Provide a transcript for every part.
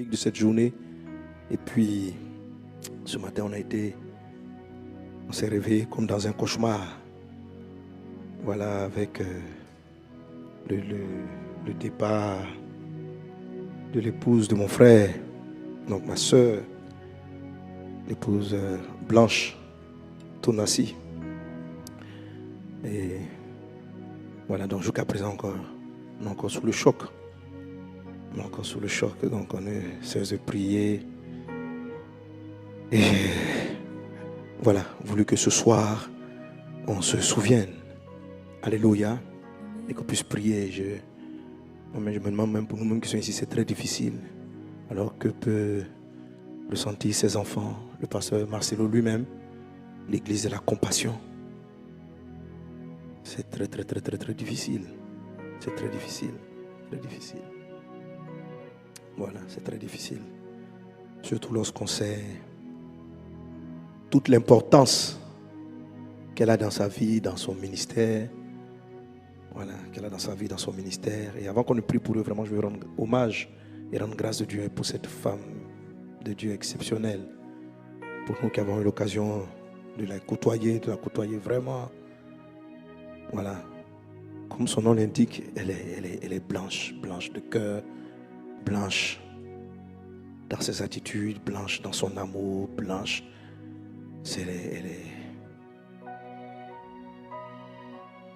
de cette journée. Et puis, ce matin, on s'est réveillé comme dans un cauchemar. Voilà, avec le départ de l'épouse de mon frère, donc ma soeur, l'épouse Blanche Tonassi. Et voilà, donc jusqu'à présent on est encore sous le choc. On est encore sous le choc, donc on est cesse de prier. Et voilà, voulu que ce soir, on se souvienne. Alléluia. Et qu'on puisse prier. Je me demande même pour nous-mêmes qui sommes ici, c'est très difficile. Alors que peut ressentir ses enfants, le pasteur Marcelo lui-même, l'église de la compassion. C'est très, très, très, très, très difficile. C'est très difficile. Très difficile. Voilà, c'est très difficile. Surtout lorsqu'on sait toute l'importance qu'elle a dans sa vie, dans son ministère. Voilà, qu'elle a dans sa vie, dans son ministère. Et avant qu'on ne prie pour eux, vraiment, je veux rendre hommage et rendre grâce de Dieu pour cette femme de Dieu exceptionnelle. Pour nous qui avons eu l'occasion de la côtoyer vraiment. Voilà. Comme son nom l'indique, elle est blanche, blanche de cœur, blanche dans ses attitudes, blanche dans son amour, blanche.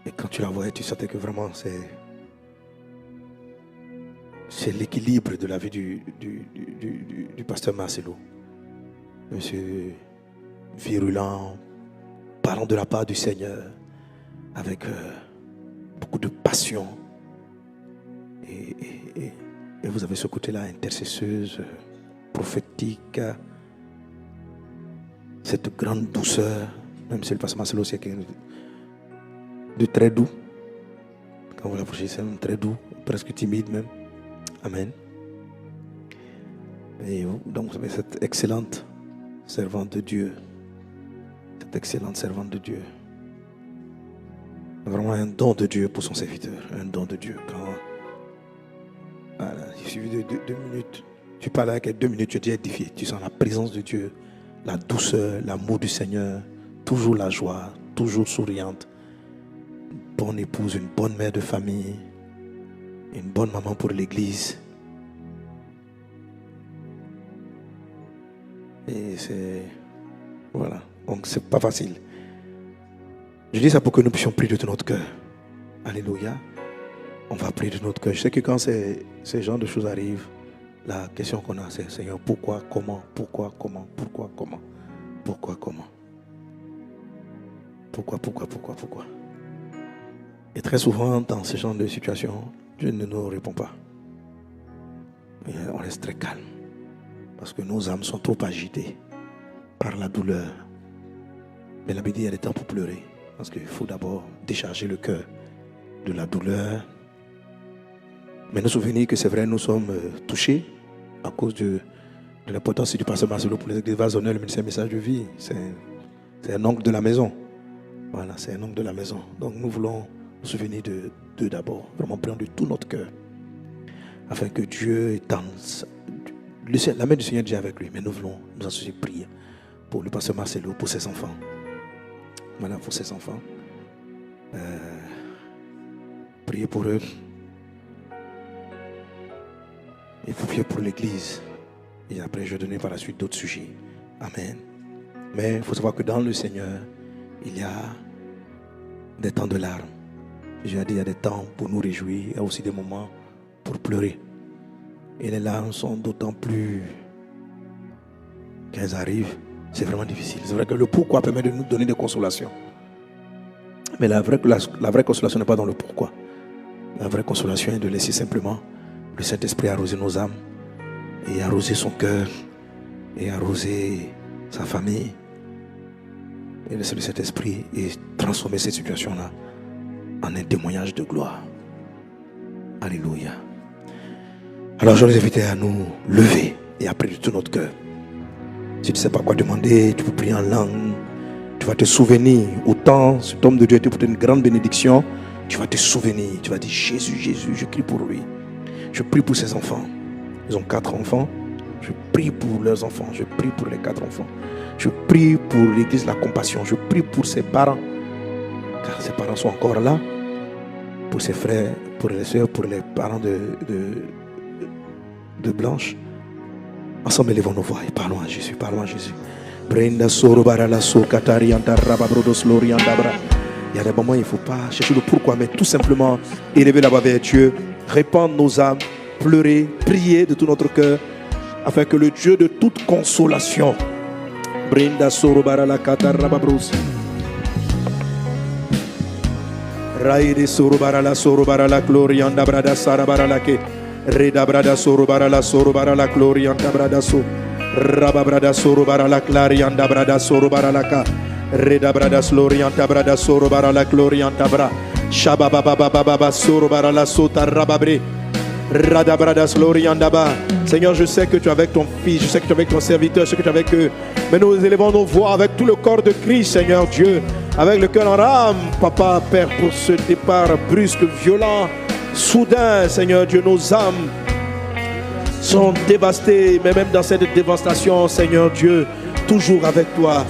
Et quand tu la voyais, tu sentais que vraiment c'est l'équilibre de la vie du pasteur Marcelo. Monsieur virulent, parlant de la part du Seigneur, avec beaucoup de passion. Et vous avez ce côté-là, intercesseuse, prophétique, cette grande douceur, même si le pasteur Marcelo c'est de très doux. Quand vous l'approchez, c'est même très doux, presque timide même. Amen. Et donc vous avez cette excellente servante de Dieu. Cette excellente servante de Dieu. Vraiment un don de Dieu pour son serviteur. Un don de Dieu. Voilà, il suffit de 2 minutes. Tu parles avec elle 2 minutes, tu es déjà édifié. Tu sens la présence de Dieu, la douceur, l'amour du Seigneur. Toujours la joie, toujours souriante. Une bonne épouse, une bonne mère de famille. Une bonne maman pour l'église. Et c'est... Voilà. Donc c'est pas facile. Je dis ça pour que nous puissions prier de tout notre cœur. Alléluia. On va prier de notre cœur. Je sais que quand ces genres de choses arrivent, la question qu'on a, c'est Seigneur, pourquoi, comment, pourquoi, comment, pourquoi, comment, pourquoi, comment. Pourquoi. Et très souvent, dans ce genre de situation, Dieu ne nous répond pas. Mais on reste très calme. Parce que nos âmes sont trop agitées par la douleur. Mais la Bible dit qu'il y a des temps pour pleurer. Parce qu'il faut d'abord décharger le cœur de la douleur. Mais nous souvenir que c'est vrai, nous sommes touchés à cause de l'importance du pasteur Marcelo pour les églises Vazonneur, le ministère Message de Vie. C'est un oncle de la maison. Voilà, c'est un oncle de la maison. Donc nous voulons nous souvenir d'eux d'abord. Vraiment prions de tout notre cœur. Afin que Dieu étende. La main du Seigneur est déjà avec lui. Mais nous voulons nous associer prier pour le pasteur Marcelo, pour ses enfants. Voilà, pour ses enfants. Priez pour eux. Et pour prier pour l'église. Et après, je vais donner par la suite d'autres sujets. Amen. Mais il faut savoir que dans le Seigneur, il y a des temps de larmes. Je veux dire, il y a des temps pour nous réjouir. Il y a aussi des moments pour pleurer. Et les larmes sont d'autant plus qu'elles arrivent. C'est vraiment difficile. C'est vrai que le pourquoi permet de nous donner des consolations. Mais la vraie consolation n'est pas dans le pourquoi. La vraie consolation est de laisser simplement le Saint-Esprit arroser nos âmes. Et arroser son cœur. Et arroser sa famille. Et laisser le Saint-Esprit et transformer cette situation-là en un témoignage de gloire. Alléluia. Alors je les invite à nous lever et à prier de tout notre cœur. Si tu ne sais pas quoi demander, tu peux prier en langue. Tu vas te souvenir. Autant cet homme de Dieu était pour une grande bénédiction. Tu vas te souvenir. Tu vas dire Jésus, Jésus, je crie pour lui. Je prie pour ses enfants. Ils ont 4 enfants. Je prie pour leurs enfants. Je prie pour les 4 enfants. Je prie pour l'église La Compassion. Je prie pour ses parents. Car ses parents sont encore là. Pour ses frères, pour les soeurs, pour les parents de Blanche. Ensemble, élevons nos voix et parlons à Jésus. Parlons à Jésus. Il y a des moments où il ne faut pas chercher le pourquoi, mais tout simplement élever la voix vers Dieu, répandre nos âmes, pleurer, prier de tout notre cœur, afin que le Dieu de toute consolation, Brinda Sorobara la Katarababros, Raide Sorobara la Glorianda Brada Sarabara la Ke, Reda Brada Sorobara la Glorianda Brada So, Rababrada Sorobara la Clarianda Brada Sorobara la Ka, Reda Brada Slorianta Brada Sorobara la Glorianta Bra, Shabababababa Sorobara la Sota Rababre. Seigneur, je sais que tu es avec ton fils, je sais que tu es avec ton serviteur, je sais que tu es avec eux. Mais nous élevons nos voix avec tout le corps de Christ, Seigneur Dieu, avec le cœur en rame, Papa, Père, pour ce départ brusque, violent, soudain, Seigneur Dieu, nos âmes sont dévastées, mais même dans cette dévastation, Seigneur Dieu, toujours avec toi.